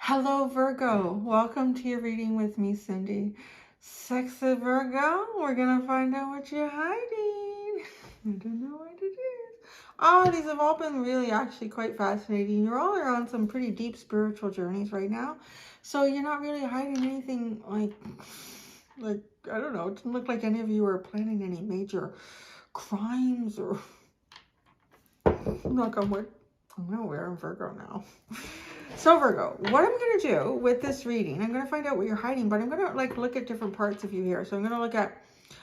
Hello, Virgo. Welcome to your reading with me, Cindy. Sexy Virgo, we're going to find out what you're hiding. I don't know what it is. Oh, these have all been really actually quite fascinating. You're all on some pretty deep spiritual journeys right now. So you're not really hiding anything like, I don't know, it doesn't look like any of you are planning any major crimes or, knock on wood. I know we're in Virgo now. So Virgo, what I'm going to do with this reading, I'm going to find out what you're hiding, but I'm going to look at different parts of you here. So I'm going to look at,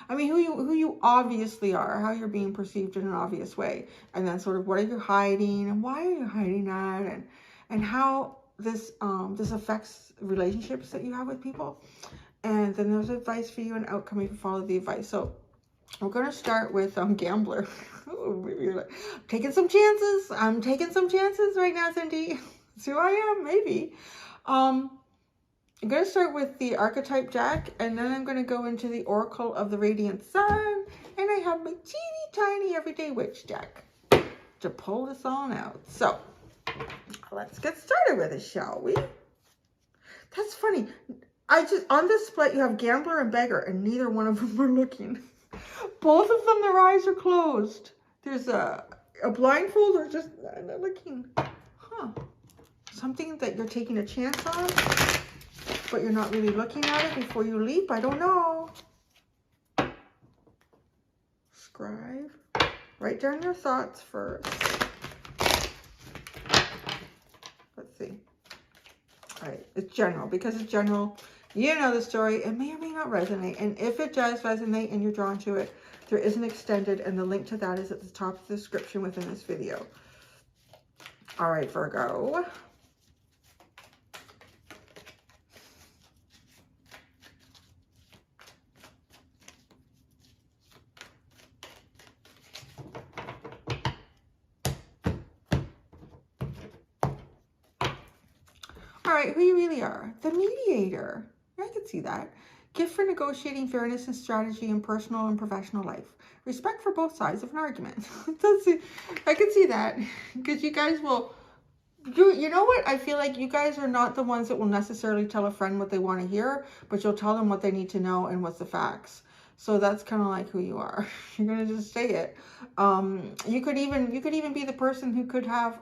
who you obviously are, how you're being perceived in an obvious way, and then sort of what are you hiding and why are you hiding that, and how this this affects relationships that you have with people. And then there's advice for you and outcome if you follow the advice. So we're going to start with Gambler. You're like, taking some chances. I'm taking some chances right now, Cindy. That's who I am, maybe. I'm going to start with the Archetype Jack, and then I'm going to go into the Oracle of the Radiant Sun, and I have my teeny tiny Everyday Witch deck to pull this on out. So let's get started with it, shall we? That's funny. On this split, you have Gambler and Beggar, and neither one of them are looking. Both of them, their eyes are closed. There's a blindfold or just not looking. Huh. Something that you're taking a chance on, but you're not really looking at it before you leap. I don't know. Scribe. Write down your thoughts first. Let's see. All right. It's general. Because it's general, you know the story. It may or may not resonate. And if it does resonate and you're drawn to it, there is an extended, and the link to that is at the top of the description within this video. All right, Virgo. All right, who you really are. The mediator. I can see that. Gift for negotiating fairness and strategy in personal and professional life. Respect for both sides of an argument. I can see that. Because you guys will... You know what? I feel like you guys are not the ones that will necessarily tell a friend what they want to hear, but you'll tell them what they need to know and what's the facts. So that's kind of like who you are. You're going to just say it. You could even be the person who could have...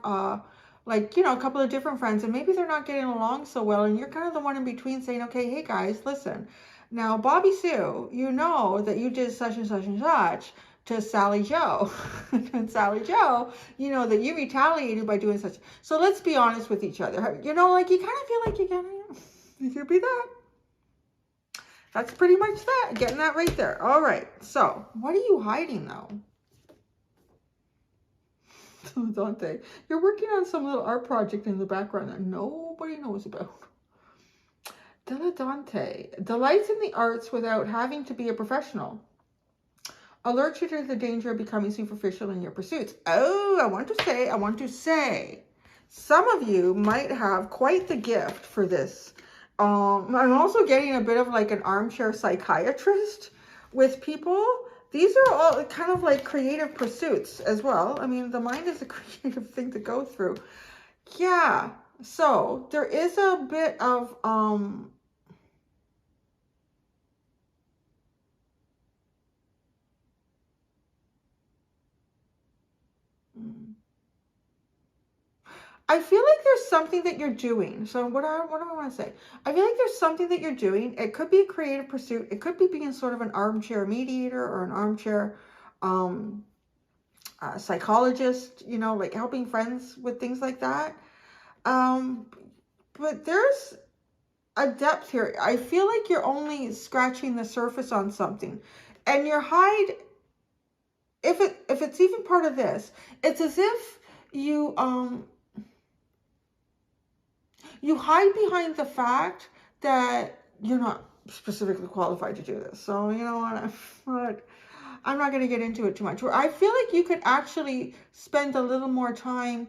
like, you know, a couple of different friends, and maybe they're not getting along so well, and you're kind of the one in between saying, okay, hey guys, listen, now Bobby Sue, you know that you did such and such and such to Sally Joe. And Sally Joe, you know that you retaliated by doing such. So let's be honest with each other. You know, like, you kind of feel like you could be that. That's pretty much that. Getting that right there. All right. So what are you hiding though? Dante, you're working on some little art project in the background that nobody knows about. Dante, delights in the arts without having to be a professional. Alert you to the danger of becoming superficial in your pursuits. Oh, I want to say, some of you might have quite the gift for this. I'm also getting a bit of like an armchair psychiatrist with people. These are all kind of like creative pursuits as well. I mean, the mind is a creative thing to go through. Yeah. So there is a bit of, I feel like there's something that you're doing. So what do I want to say? I feel like there's something that you're doing. It could be a creative pursuit. It could be being sort of an armchair mediator or an armchair psychologist, you know, like helping friends with things like that. But there's a depth here. I feel like you're only scratching the surface on something. And your hide, if it's even part of this, it's as if you you hide behind the fact that you're not specifically qualified to do this. So, you know what, I'm not going to get into it too much. I feel like you could actually spend a little more time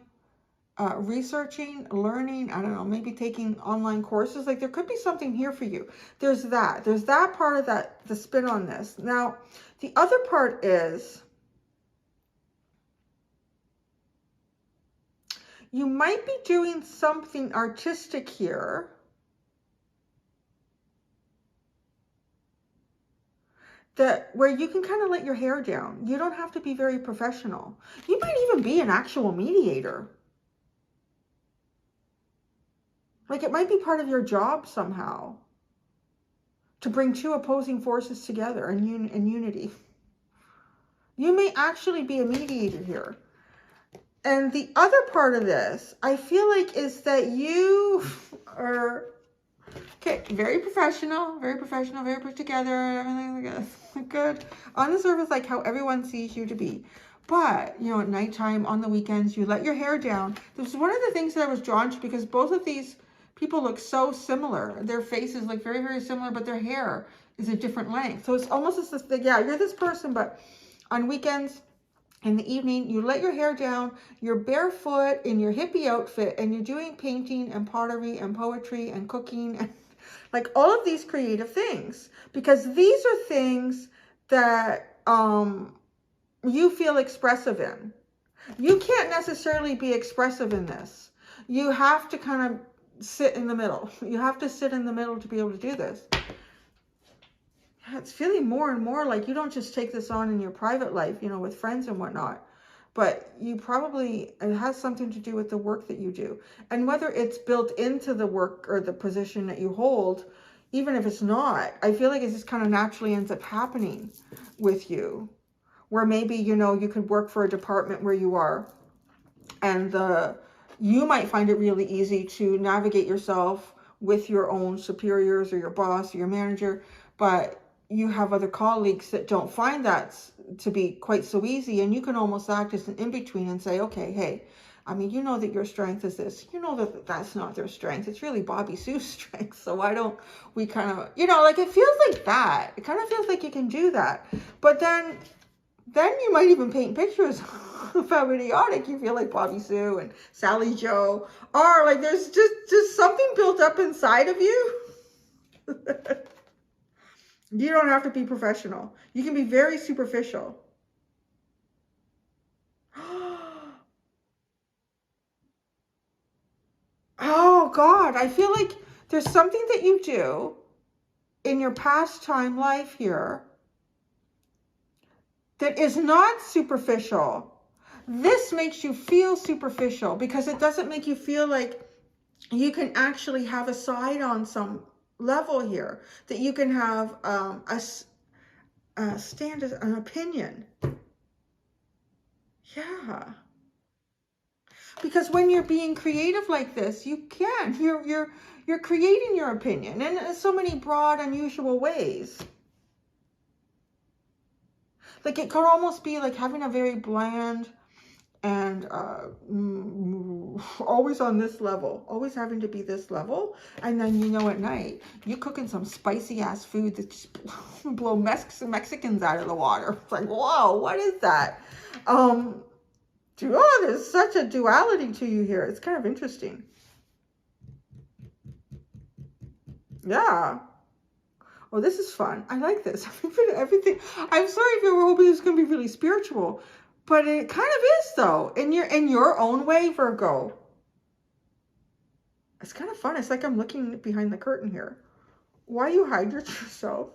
researching, learning, I don't know, maybe taking online courses. Like, there could be something here for you. There's that part of that, the spin on this. Now, the other part is, You might be doing something artistic here. That where you can kind of let your hair down. You don't have to be very professional. You might even be an actual mediator. Like it might be part of your job somehow to bring two opposing forces together in unity. You may actually be a mediator here. And the other part of this, I feel like, is that you are, okay, very professional, very put together, everything like this. Good. On the surface, like how everyone sees you to be. But, you know, at nighttime, on the weekends, you let your hair down. This is one of the things that I was drawn to because both of these people look so similar. Their faces look very, very similar, but their hair is a different length. So it's almost as if, yeah, you're this person, but on weekends, in the evening, you let your hair down, you're barefoot in your hippie outfit, and you're doing painting and pottery and poetry and cooking and like all of these creative things. Because these are things that you feel expressive in. You can't necessarily be expressive in this. You have to kind of sit in the middle. You have to sit in the middle to be able to do this. It's feeling more and more like you don't just take this on in your private life, you know, with friends and whatnot, but you probably, it has something to do with the work that you do. And whether it's built into the work or the position that you hold, even if it's not, I feel like it just kind of naturally ends up happening with you, where maybe, you know, you could work for a department where you are, and you might find it really easy to navigate yourself with your own superiors or your boss or your manager, but you have other colleagues that don't find that to be quite so easy, and you can almost act as an in-between and say, okay, hey, I mean, you know that your strength is this. You know that that's not their strength. It's really Bobby Sue's strength. So why don't we kind of, you know, like it feels like that. It kind of feels like you can do that. But then you might even paint pictures of how idiotic you feel like Bobby Sue and Sally Joe are. Like there's just something built up inside of you. You don't have to be professional. You can be very superficial. Oh God, I feel like there's something that you do in your pastime life here that is not superficial. This makes you feel superficial because it doesn't make you feel like you can actually have a side on some level here, that you can have a stand as an opinion. Yeah. Because when you're being creative like this, you can. You're creating your opinion in so many broad, unusual ways. Like it could almost be like having a very bland and always on this level, always having to be this level. And then, you know, at night, you're cooking some spicy ass food that just blow Mexicans out of the water. It's like, whoa, what is that? Oh, there's such a duality to you here. It's kind of interesting. Yeah. Oh, this is fun. I like this. Everything. I'm sorry if you were hoping this was going to be really spiritual, but it kind of is, though. In your own way, Virgo. It's kind of fun. It's like I'm looking behind the curtain here. Why you hide yourself?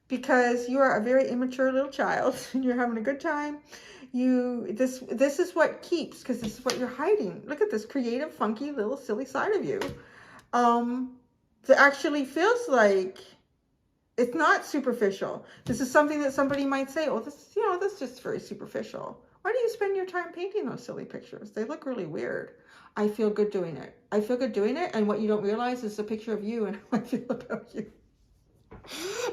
Because you are a very immature little child and you're having a good time. This is what keeps, because this is what you're hiding. Look at this creative, funky, little silly side of you. That actually feels like it's not superficial. This is something that somebody might say, oh, this is just very superficial. Why do you spend your time painting those silly pictures? They look really weird. I feel good doing it. I feel good doing it. And what you don't realize is a picture of you and how I feel about you.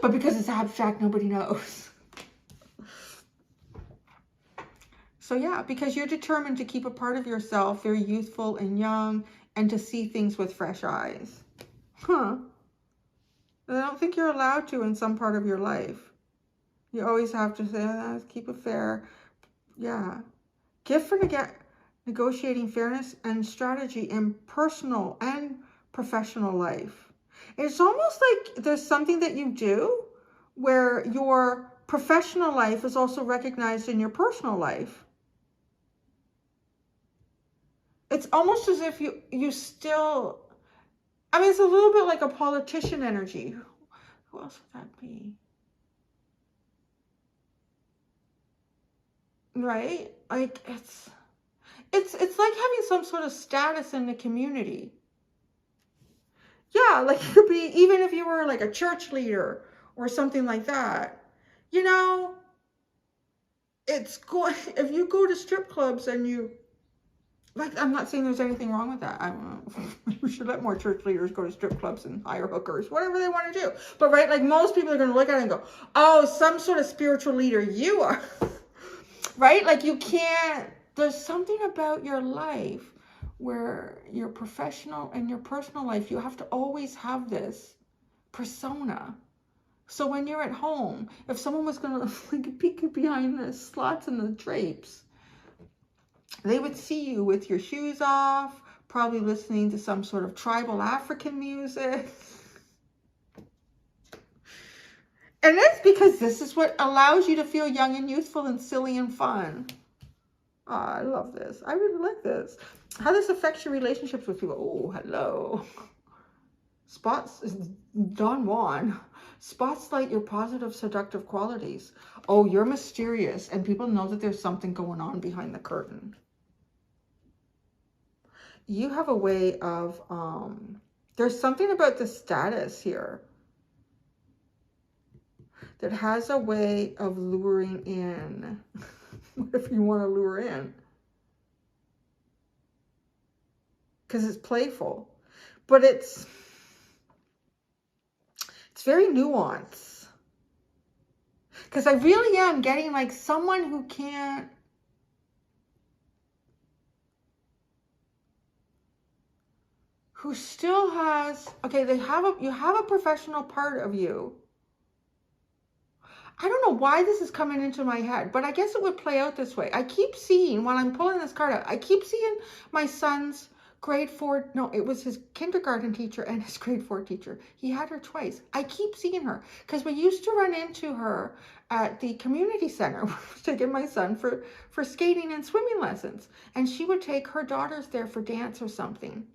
But because it's abstract, nobody knows. So yeah, because you're determined to keep a part of yourself very youthful and young and to see things with fresh eyes. Huh. I don't think you're allowed to in some part of your life. You always have to say, keep it fair. Yeah. Gift for negotiating fairness and strategy in personal and professional life. It's almost like there's something that you do where your professional life is also recognized in your personal life. it's almost as if you still, I mean, it's a little bit like a politician energy. Who else would that be? Right? Like it's like having some sort of status in the community. Yeah, like it could be, even if you were like a church leader or something like that. You know, it's going, if you go to strip clubs and you, like, I'm not saying there's anything wrong with that. I don't know. We should let more church leaders go to strip clubs and hire hookers, whatever they want to do. But right, like most people are going to look at it and go, oh, some sort of spiritual leader you are. Right? Like you can't, there's something about your life where your professional and your personal life, you have to always have this persona. So when you're at home, if someone was going to like peek behind the slots and the drapes, they would see you with your shoes off, probably listening to some sort of tribal African music. And that's because this is what allows you to feel young and youthful and silly and fun. Oh, I love this. I really like this. How this affects your relationships with people. Oh, hello. Spots, Don Juan. Spotlight your positive, seductive qualities. Oh, you're mysterious, and people know that there's something going on behind the curtain. You have a way of, there's something about the status here that has a way of luring in, whatever you want to lure in. Because it's playful. But it's very nuanced. Because I really am getting like someone who can't, who still has, okay, you have a professional part of you. I don't know why this is coming into my head, but I guess it would play out this way. I keep seeing, while I'm pulling this card out, I keep seeing my son's grade 4, no, it was his kindergarten teacher and his grade 4 teacher. He had her twice. I keep seeing her because we used to run into her at the community center. I was taking my son for skating and swimming lessons, and she would take her daughters there for dance or something.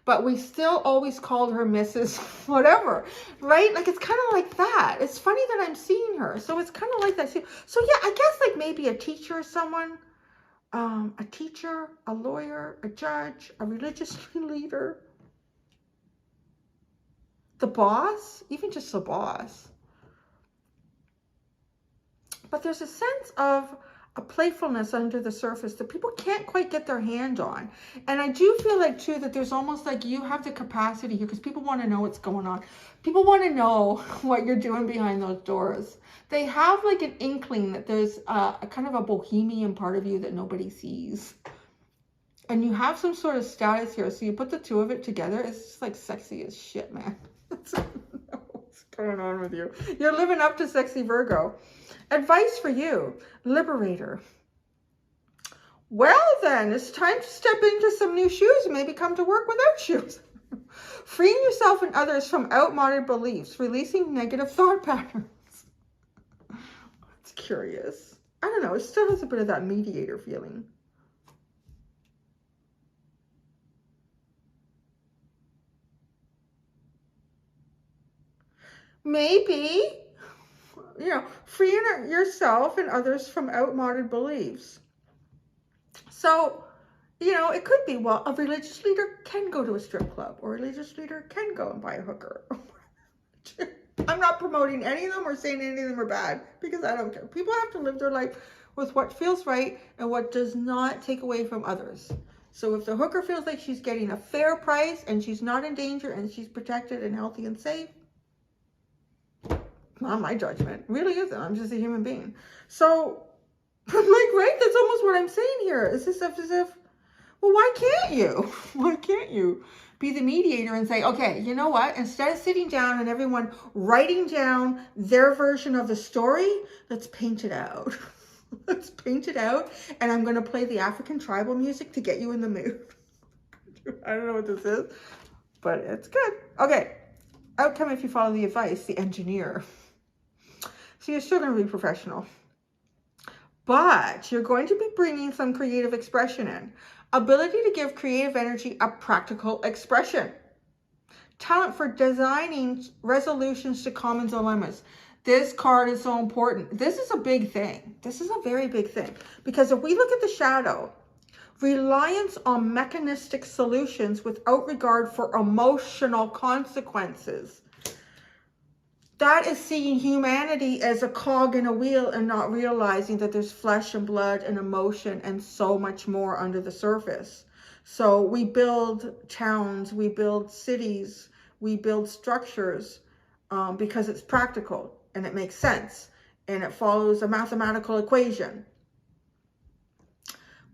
But we still always called her Mrs. whatever, right? Like, it's kind of like that. It's funny that I'm seeing her. So it's kind of like that. So yeah, I guess like maybe a teacher or someone, a teacher, a lawyer, a judge, a religious leader, the boss, even just the boss. But there's a sense of a playfulness under the surface that people can't quite get their hand on. And I do feel like too that there's almost like you have the capacity here because people want to know what's going on. People want to know what you're doing behind those doors. They have like an inkling that there's a kind of a bohemian part of you that nobody sees. And you have some sort of status here. So you put the two of it together. It's just like sexy as shit, man. What's going on with you? You're living up to sexy Virgo. Advice for you, liberator. Well then, it's time to step into some new shoes and maybe come to work without shoes. Freeing yourself and others from outmoded beliefs, releasing negative thought patterns. It's curious. I don't know, it still has a bit of that mediator feeling. Maybe, you know, freeing yourself and others from outmoded beliefs. So, you know, it could be, well, a religious leader can go to a strip club, or a religious leader can go and buy a hooker. I'm not promoting any of them or saying any of them are bad, because I don't care. People have to live their life with what feels right and what does not take away from others. So if the hooker feels like she's getting a fair price and she's not in danger and she's protected and healthy and safe, not my judgment. It really isn't. I'm just a human being. So, I'm like, right? That's almost what I'm saying here. It's just as if, well, why can't you? Why can't you be the mediator and say, okay, you know what? Instead of sitting down and everyone writing down their version of the story, let's paint it out. Let's paint it out. And I'm going to play the African tribal music to get you in the mood. I don't know what this is, but it's good. Okay. Outcome if you follow the advice, the engineer. So you're still going to be professional, but you're going to be bringing some creative expression in. ability to give creative energy a practical expression, talent for designing resolutions to common dilemmas. This card is so important. This is a big thing. This is a very big thing, because if we look at the shadow, reliance on mechanistic solutions without regard for emotional consequences. That is seeing humanity as a cog in a wheel and not realizing that there's flesh and blood and emotion and so much more under the surface. So we build towns, we build cities, we build structures because it's practical and it makes sense and it follows a mathematical equation.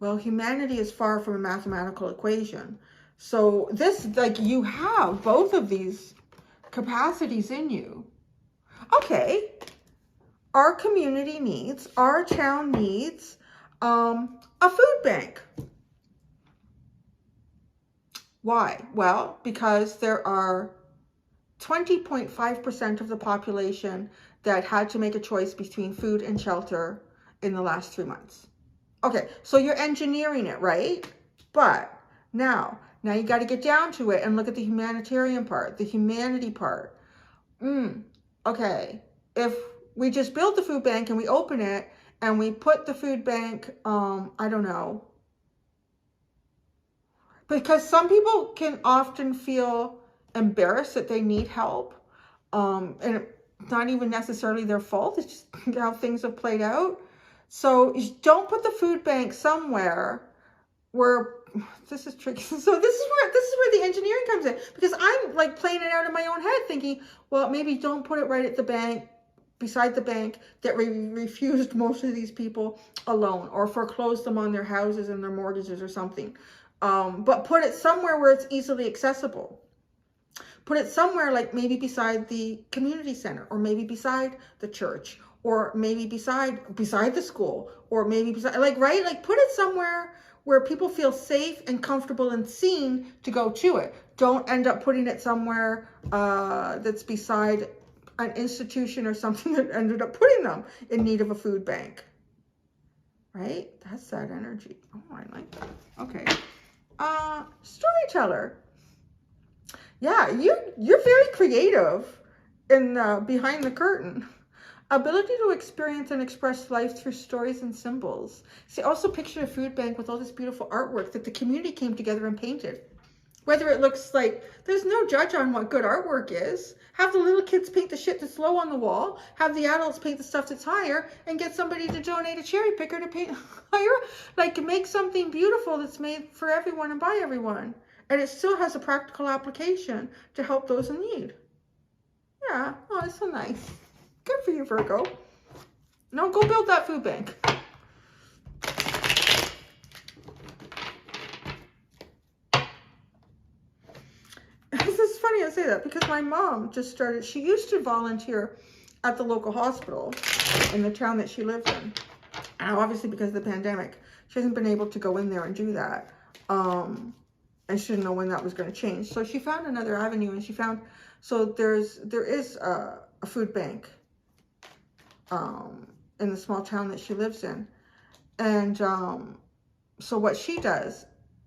Well, humanity is far from a mathematical equation. So this, like, you have both of these capacities in you. Okay, our community needs, our town needs a food bank. Why? Well, because there are 20.5% of the population that had to make a choice between food and shelter in the last 3 months. Okay, so you're engineering it, right? But now you got to get down to it and look at the humanitarian part, the humanity part. Okay, if we just build the food bank and we open it and we put the food bank, I don't know. Because some people can often feel embarrassed that they need help. And it's not even necessarily their fault. It's just how things have played out. So don't put the food bank somewhere where, this is tricky. So this is where the engineering comes in, because I'm like playing it out in my own head thinking, well, maybe don't put it right at the bank, beside the bank that refused most of these people a loan or foreclosed them on their houses and their mortgages or something. But put it somewhere where it's easily accessible. Put it somewhere like maybe beside the community center, or maybe beside the church, or maybe beside the school, or maybe beside, like, right? Like, put it somewhere where people feel safe and comfortable and seen to go to it. Don't end up putting it somewhere that's beside an institution or something that ended up putting them in need of a food bank. Right? That's that energy. Oh, I like that. Okay. Storyteller. Yeah, you're very creative in behind the curtain. Ability to experience and express life through stories and symbols. See, also picture a food bank with all this beautiful artwork that the community came together and painted. Whether it looks like, there's no judge on what good artwork is. Have the little kids paint the shit that's low on the wall. Have the adults paint the stuff that's higher, and get somebody to donate a cherry picker to paint higher. Like, make something beautiful that's made for everyone and by everyone. And it still has a practical application to help those in need. Yeah, oh, it's so nice. Good for you, Virgo. No, go build that food bank. This is funny I say that, because my mom just started, she used to volunteer at the local hospital in the town that she lived in. And obviously because of the pandemic, she hasn't been able to go in there and do that. And she didn't know when that was going to change. So she found another avenue, and she found, so there is a food bank in the small town that she lives in. And so what she does,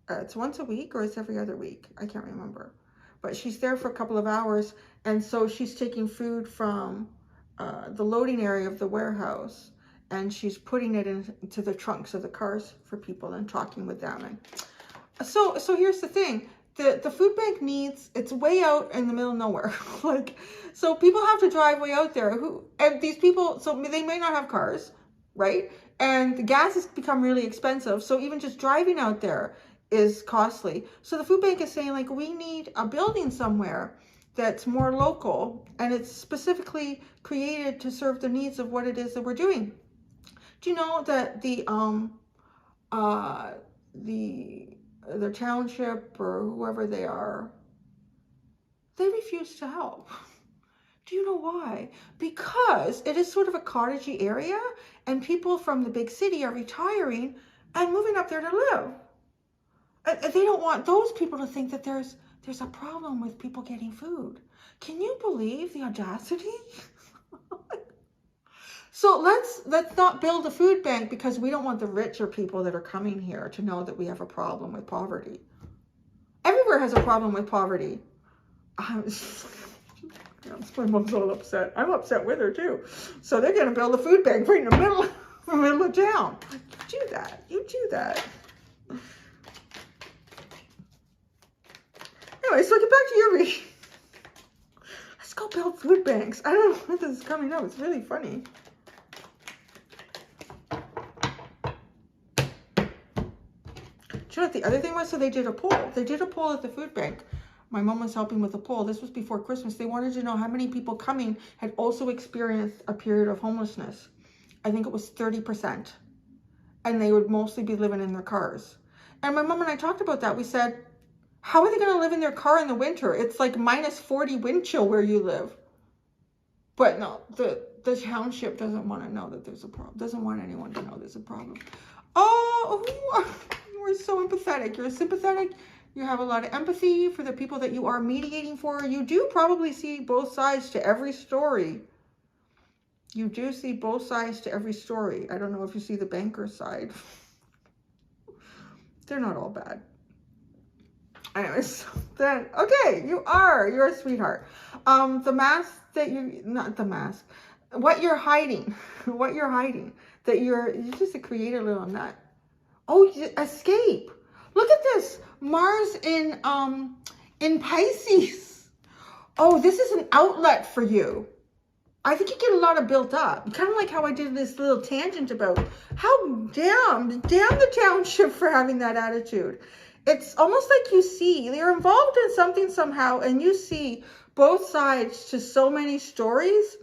it's once a week or it's every other week, I can't remember, but she's there for a couple of hours. And so she's taking food from the loading area of the warehouse, and she's putting it into the trunks of the cars for people and talking with them. And so here's the thing. The food bank needs, it's way out in the middle of nowhere. Like, so people have to drive way out there. And these people, so they may not have cars, right? And the gas has become really expensive. So even just driving out there is costly. So the food bank is saying, like, we need a building somewhere that's more local, and it's specifically created to serve the needs of what it is that we're doing. Do you know that the township or whoever they are, they refuse to help? Do you know why? Because it is sort of a cottagey area, and people from the big city are retiring and moving up there to live. And they don't want those people to think that there's a problem with people getting food. Can you believe the audacity? So let's not build a food bank because we don't want the richer people that are coming here to know that we have a problem with poverty. Everywhere has a problem with poverty. My mom's all upset. I'm upset with her too. So they're going to build a food bank right in the middle of town. You do that. You do that. Anyway, so get back to your reading. Let's go build food banks. I don't know when this is coming up. It's really funny. Do you know what the other thing was? So they did a poll. They did a poll at the food bank. My mom was helping with the poll. This was before Christmas. They wanted to know how many people coming had also experienced a period of homelessness. I think it was 30%. And they would mostly be living in their cars. And my mom and I talked about that. We said, how are they going to live in their car in the winter? It's like minus 40 wind chill where you live. But no, the township doesn't want to know that there's a problem. Doesn't want anyone to know there's a problem. Oh, you are so empathetic. You're sympathetic. You have a lot of empathy for the people that you are mediating for. You do probably see both sides to every story. You do see both sides to every story. I don't know if you see the banker side. They're not all bad. Anyways, then, okay, you're a sweetheart. The mask that not the mask, what you're hiding, that you're just a creative little nut. Oh, escape. Look at this. Mars in Pisces. Oh, this is an outlet for you. I think you get a lot of built up. Kind of like how I did this little tangent about how damn the township for having that attitude. It's almost like you see, you're involved in something somehow and you see both sides to so many stories,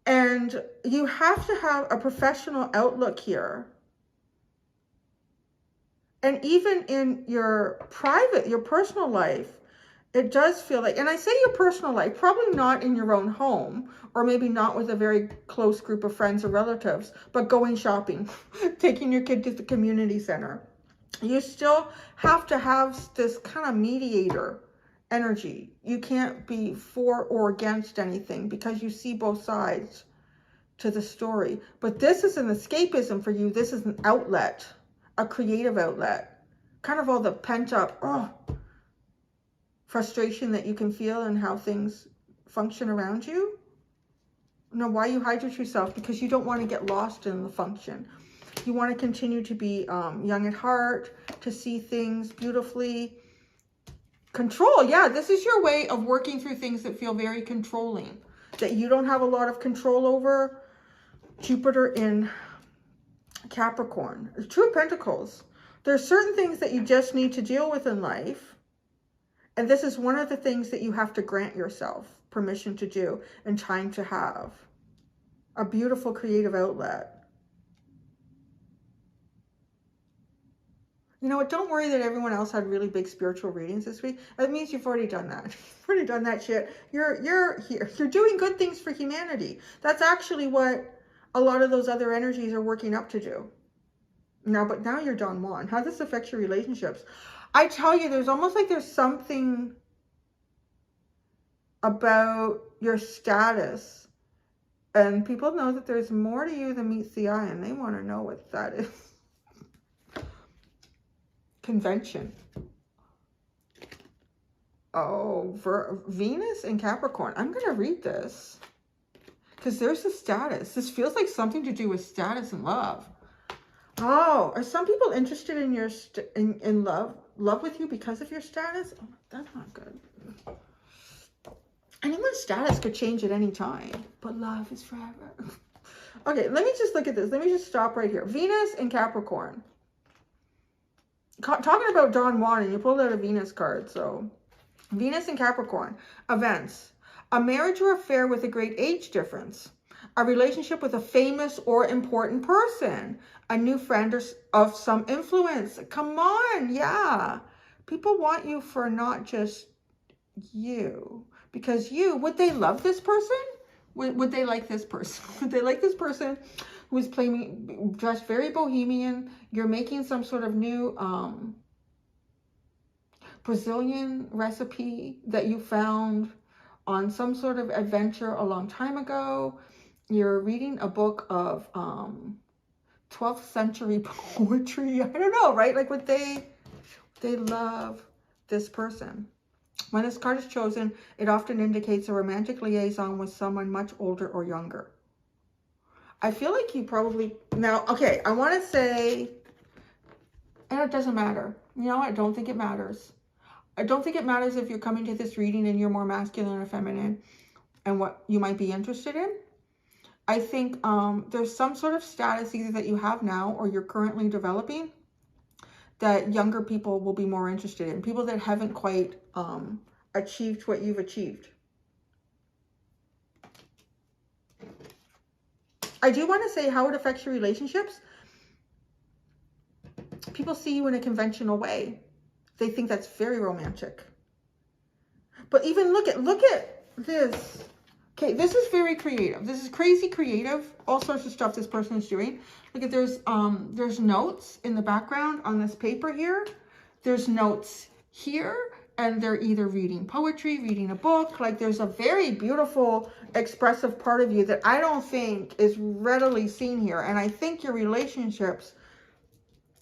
and you have to have a professional outlook here. And even in your personal life, it does feel like, and I say your personal life, probably not in your own home, or maybe not with a very close group of friends or relatives, but going shopping, taking your kid to the community center. You still have to have this kind of mediator energy. You can't be for or against anything because you see both sides to the story. But this is an escapism for you. This is an outlet, a creative outlet. Kind of all the pent up frustration that you can feel and how things function around you. No, why you hide yourself? Because you don't want to get lost in the function. You want to continue to be young at heart, to see things beautifully. Control, yeah, this is your way of working through things that feel very controlling, that you don't have a lot of control over. Jupiter in Capricorn, Two of Pentacles. There's certain things that you just need to deal with in life. And this is one of the things that you have to grant yourself permission to do and time to have. A beautiful creative outlet. You know what? Don't worry that everyone else had really big spiritual readings this week. That means you've already done that. You've already done that shit. You're here. You're doing good things for humanity. That's actually what a lot of those other energies are working up to do. But now you're Don Juan. How this affects your relationships? I tell you, there's almost like there's something about your status. And people know that there's more to you than meets the eye, and they want to know what that is. Convention. Oh, Venus and Capricorn. I'm going to read this because there's a status. This feels like something to do with status and love. Oh, are some people interested in your in love with you because of your status? Oh, that's not good. Anyone's status could change at any time, but love is forever. Okay, let me just look at this. Let me just stop right here. Venus and Capricorn. Talking about Don Juan, and you pulled out a Venus card. So Venus and Capricorn. Events. A marriage or affair with a great age difference. A relationship with a famous or important person. A new friend or of some influence. Come on, yeah. People want you for not just you. Because would they love this person? Would they like this person? Would they like this person who's playing, dressed very bohemian? You're making some sort of new Brazilian recipe that you found on some sort of adventure a long time ago. you're reading a book of 12th century poetry. I don't know, right? Like what they love this person. When this card is chosen, it often indicates a romantic liaison with someone much older or younger. I feel like you probably, now, okay, I want to say, and it doesn't matter. You know, I don't think it matters. I don't think it matters if you're coming to this reading and you're more masculine or feminine and what you might be interested in. I think there's some sort of status either that you have now or you're currently developing that younger people will be more interested in. People that haven't quite achieved what you've achieved. I do want to say how it affects your relationships. People see you in a conventional way. They think that's very romantic. But even look at this. Okay, this is very creative. This is crazy creative. All sorts of stuff this person is doing. Look at there's notes in the background on this paper here. There's notes here, and they're either reading poetry, reading a book. Like there's a very beautiful, expressive part of you that I don't think is readily seen here. And I think your relationships,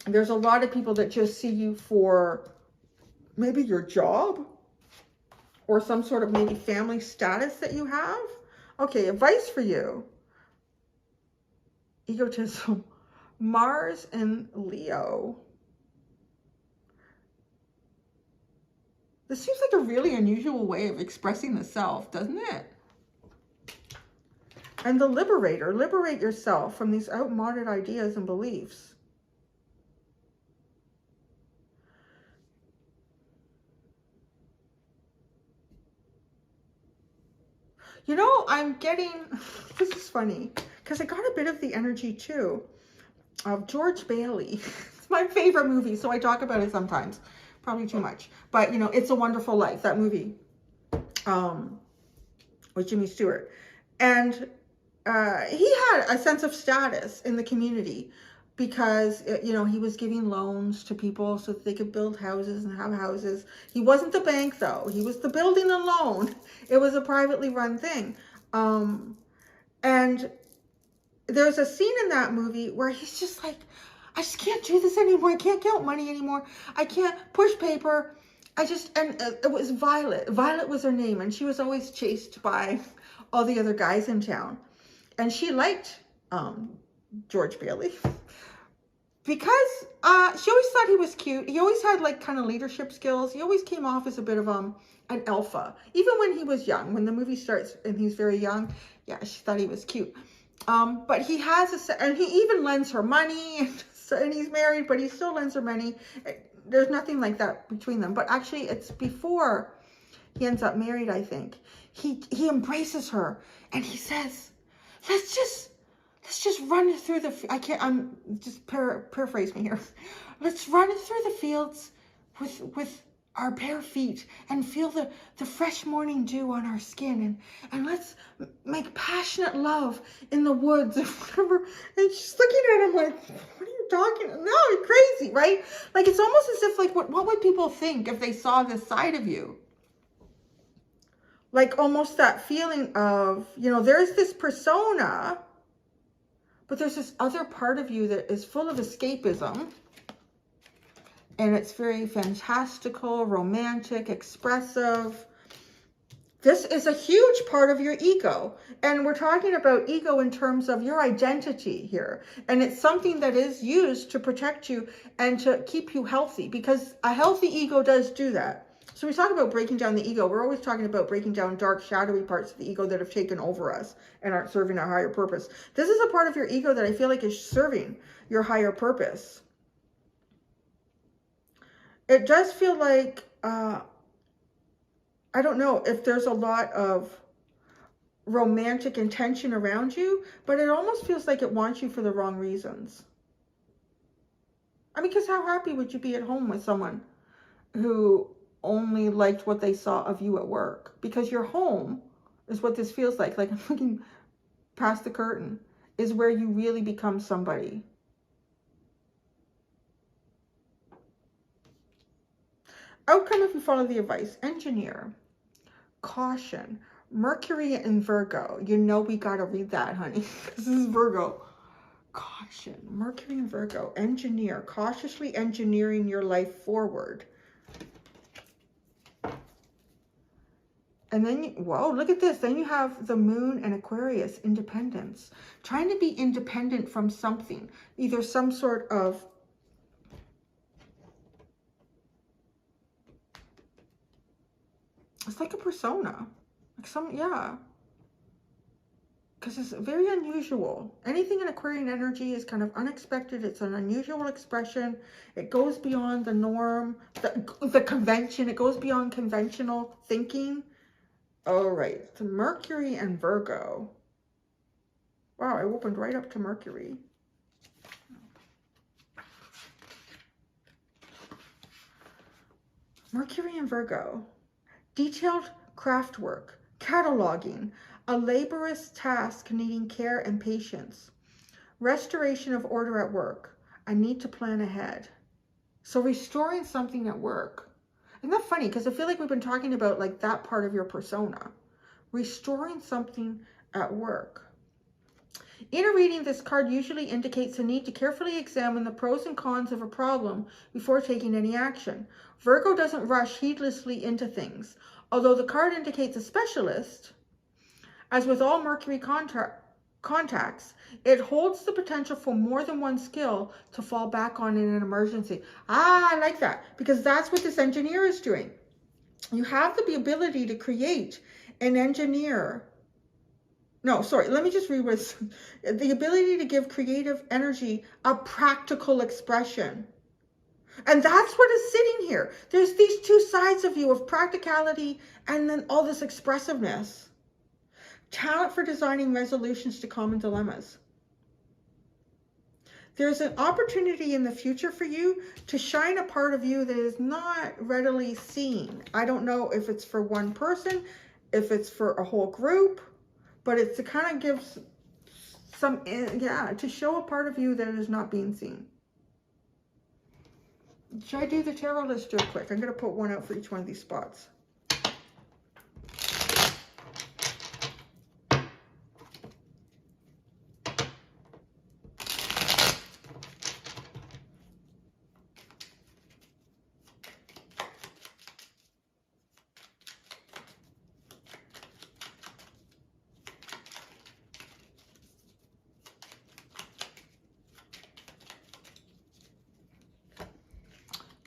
there's a lot of people that just see you for maybe your job or some sort of maybe family status that you have. Okay, advice for you. Egotism. Mars and Leo. This seems like a really unusual way of expressing the self, doesn't it? And the Liberator. Liberate yourself from these outmoded ideas and beliefs. You know, I'm getting, this is funny, because I got a bit of the energy too of George Bailey. It's my favorite movie, so I talk about it sometimes. Probably too much. But, you know, It's a Wonderful Life, that movie with Jimmy Stewart. And he had a sense of status in the community because, you know, he was giving loans to people so that they could build houses and have houses. He wasn't the bank, though. He was the building a loan. It was a privately run thing. And there's a scene in that movie where he's just like, I just can't do this anymore. I can't count money anymore. I can't push paper. And it was Violet. Violet was her name, and she was always chased by all the other guys in town. And she liked George Bailey because she always thought he was cute. He always had like kind of leadership skills. He always came off as a bit of an alpha, even when he was young. When the movie starts and he's very young, yeah, she thought he was cute. But he has and he even lends her money, and he's married, but he still lends her money. There's nothing like that between them. But actually, it's before he ends up married, I think. He embraces her and he says, let's just run through I'm just paraphrase me here. Let's run through the fields with our bare feet and feel the fresh morning dew on our skin, and let's make passionate love in the woods or whatever. And she's looking at him like, what are you talking? No, you're crazy, right? Like it's almost as if like, what would people think if they saw this side of you? Like almost that feeling of, you know, there's this persona, but there's this other part of you that is full of escapism. And it's very fantastical, romantic, expressive. This is a huge part of your ego. And we're talking about ego in terms of your identity here. And it's something that is used to protect you and to keep you healthy, because a healthy ego does do that. So we talk about breaking down the ego. We're always talking about breaking down dark, shadowy parts of the ego that have taken over us and aren't serving our higher purpose. This is a part of your ego that I feel like is serving your higher purpose. It does feel like, I don't know if there's a lot of romantic intention around you, but it almost feels like it wants you for the wrong reasons. I mean, because how happy would you be at home with someone who only liked what they saw of you at work? Because your home is what this feels like. Like I'm looking past the curtain, is where you really become somebody. Outcome if you follow the advice. Engineer. Caution. Mercury in Virgo. You know we got to read that, honey. This is Virgo. Caution. Mercury in Virgo. Engineer. Cautiously engineering your life forward. And then, whoa, look at this. Then you have the moon and Aquarius, independence. Trying to be independent from something. Either some sort of, it's like a persona. Like some, yeah. Because it's very unusual. Anything in Aquarian energy is kind of unexpected. It's an unusual expression. It goes beyond the norm, the convention. It goes beyond conventional thinking. All right, so Mercury and Virgo. Wow, I opened right up to Mercury. Mercury and Virgo. Detailed craft work, cataloging, a laborious task needing care and patience, restoration of order at work, a need to plan ahead. So restoring something at work. Isn't that funny? Because I feel like we've been talking about like that part of your persona. Restoring something at work. In a reading, this card usually indicates a need to carefully examine the pros and cons of a problem before taking any action. Virgo doesn't rush heedlessly into things. Although the card indicates a specialist, as with all Mercury contacts, it holds the potential for more than one skill to fall back on in an emergency. Ah, I like that, because that's what this engineer is doing. You have the ability to create and engineer. No, sorry, let me just read what's the ability to give creative energy a practical expression. And that's what is sitting here. There's these two sides of you of practicality and then all this expressiveness. Talent for designing resolutions to common dilemmas. There's an opportunity in the future for you to shine a part of you that is not readily seen. I don't know if it's for one person, if it's for a whole group, but it's to kind of give some, yeah, to show a part of you that is not being seen. Should I do the tarot list real quick? I'm going to put one out for each one of these spots.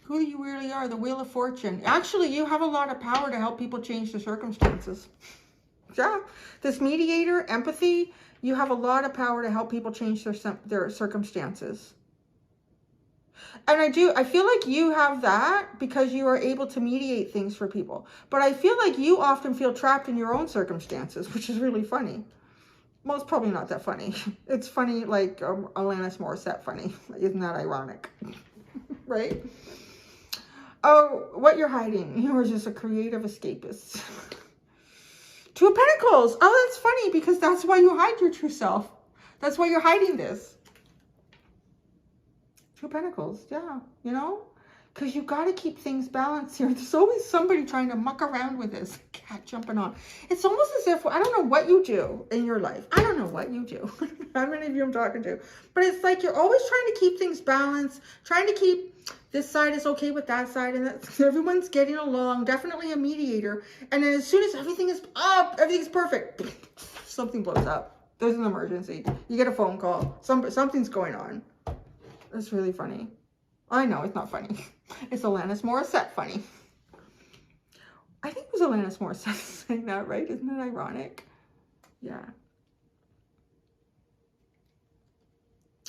Who you really are, the Wheel of Fortune. Actually, you have a lot of power to help people change their circumstances. Yeah, this mediator, empathy, you have a lot of power to help people change their circumstances. And I feel like you have that because you are able to mediate things for people. But I feel like you often feel trapped in your own circumstances, which is really funny. Well, it's probably not that funny. It's funny like Alanis Morissette funny. Isn't that ironic? Right? Oh, what you're hiding. You are just a creative escapist. Two of Pentacles. Oh, that's funny because that's why you hide your true self. That's why you're hiding this. Two of Pentacles. Yeah, you know? Because you got to keep things balanced here. There's always somebody trying to muck around with this. Cat jumping on. It's almost as if, I don't know what you do in your life. I don't know what you do. How many of you I'm talking to? But it's like you're always trying to keep things balanced. Trying to keep this side is okay with that side. And everyone's getting along. Definitely a mediator. And then as soon as everything is up, everything's perfect. Something blows up. There's an emergency. You get a phone call. Something's going on. It's really funny. I know, it's not funny. It's Alanis Morissette funny. I think it was Alanis Morissette saying that, right? Isn't that ironic? Yeah.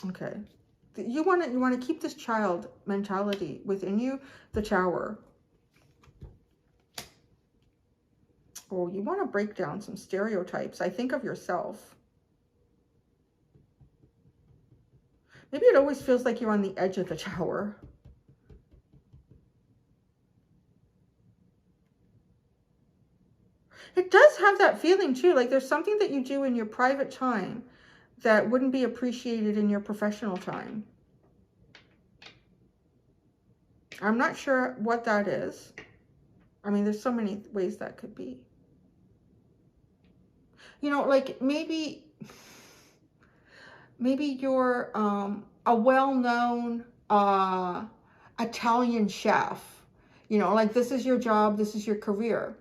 Okay. You want to keep this child mentality within you, the Tower. Oh, you want to break down some stereotypes. I think of yourself. Maybe it always feels like you're on the edge of the tower. It does have that feeling too, like there's something that you do in your private time that wouldn't be appreciated in your professional time. I'm not sure what that is. I mean, there's so many ways that could be. You know, like maybe you're a well-known Italian chef. You know, like this is your job, this is your career.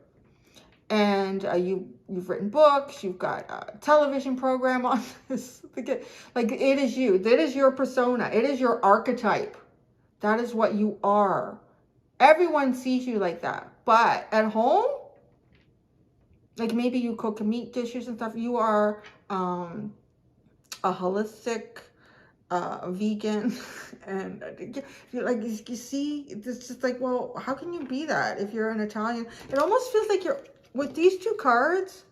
And you've written books, you've got a television program on this. Like it is you. That is your persona. It is your archetype. That is what you are. Everyone sees you like that. But at home, like maybe you cook meat dishes and stuff. You are a holistic vegan, and like you see, it's just like, well, how can you be that if you're an Italian? It almost feels like you're with these two cards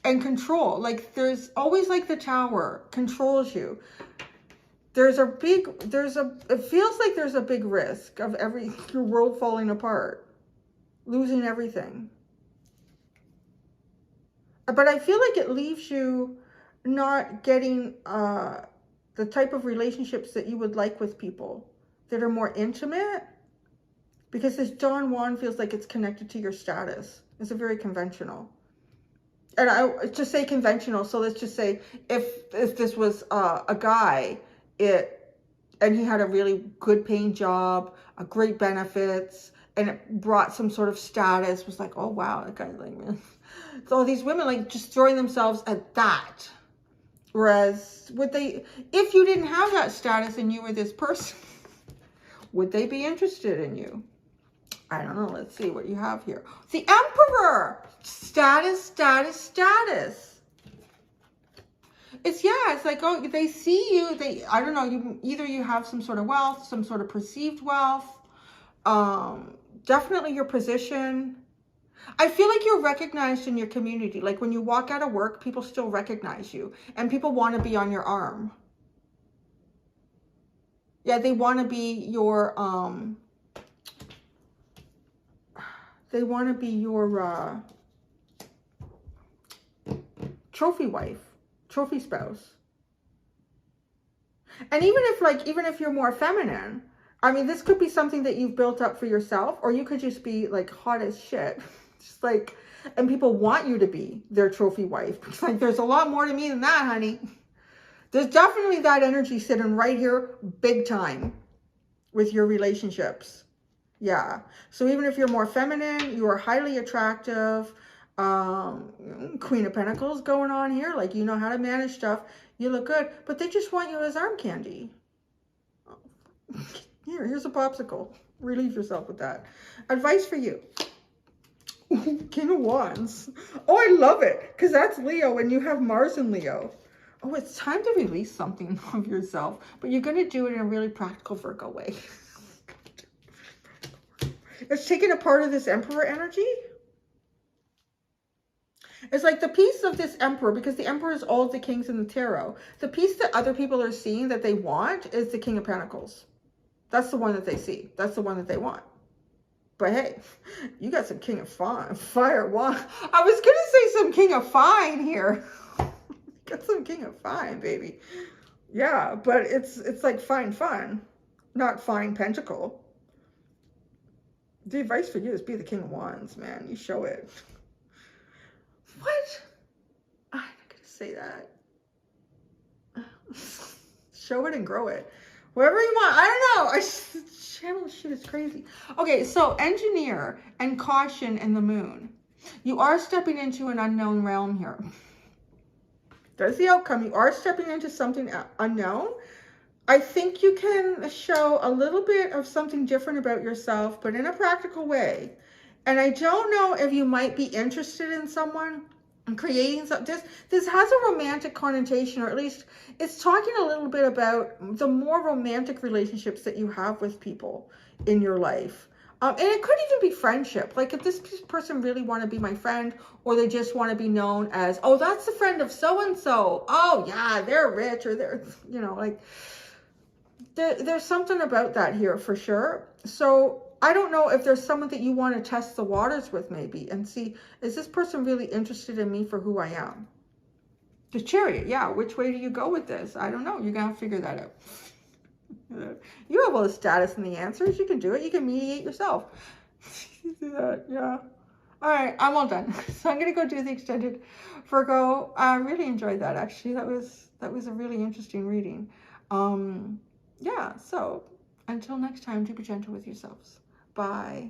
and control. Like there's always like the Tower controls you. It feels like there's a big risk of your world falling apart, losing everything. But I feel like it leaves you not getting the type of relationships that you would like with people that are more intimate, because this Don Juan feels like it's connected to your status. It's a very conventional. And I just say conventional. So let's just say if this was a guy, and he had a really good paying job, a great benefits, and it brought some sort of status, was like, oh wow, that guy's like, man. So these women like just throwing themselves at that. Whereas if you didn't have that status and you were this person, would they be interested in you? I don't know. Let's see what you have here. The Emperor. Status, status, status. It's like, oh, they see you. I don't know. Either you have some sort of wealth, some sort of perceived wealth. Definitely your position. I feel like you're recognized in your community. Like when you walk out of work, people still recognize you. And people want to be on your arm. Yeah, they want to be your, trophy wife, trophy spouse. And even if you're more feminine, I mean, this could be something that you've built up for yourself, or you could just be like hot as shit. Just like, and people want you to be their trophy wife. It's like, there's a lot more to me than that, honey. There's definitely that energy sitting right here, big time, with your relationships. Yeah. So even if you're more feminine, you are highly attractive. Queen of Pentacles going on here. Like, you know how to manage stuff. You look good, but they just want you as arm candy. Here's a popsicle. Relieve yourself with that. Advice for you. King of Wands. Oh, I love it. Because that's Leo and you have Mars in Leo. Oh, it's time to release something of yourself. But you're going to do it in a really practical Virgo way. It's taking a part of this Emperor energy. It's like the piece of this Emperor, because the Emperor is all of the kings in the tarot. The piece that other people are seeing that they want is the King of Pentacles. That's the one that they see. That's the one that they want. But hey, you got some King of Fire. I was going to say some King of Fine here. Got some King of Fine, baby. Yeah, but it's like fine fun, not fine pentacle. The advice for you is be the King of Wands, man. You show it. What? I'm not going to say that. Show it and grow it. Whatever you want. I don't know. Channel shit is crazy. Okay, so engineer and caution and the moon. You are stepping into an unknown realm here. There's the outcome. You are stepping into something unknown. I think you can show a little bit of something different about yourself, but in a practical way. And I don't know if you might be interested in someone and creating something. This has a romantic connotation, or at least it's talking a little bit about the more romantic relationships that you have with people in your life. And it could even be friendship. Like if this person really want to be my friend, or they just want to be known as, oh, that's the friend of so-and-so. Oh yeah, they're rich, or they're, you know, like there's something about that here for sure. So I don't know if there's someone that you want to test the waters with maybe and see, is this person really interested in me for who I am? The Chariot, yeah. Which way do you go with this? I don't know. You're going to figure that out. You have all the status and the answers. You can do it. You can mediate yourself. You do that, yeah. All right, I'm all done. So I'm gonna go do the extended Virgo. I really enjoyed that, actually. That was a really interesting reading. Yeah, so until next time, do be gentle with yourselves. Bye.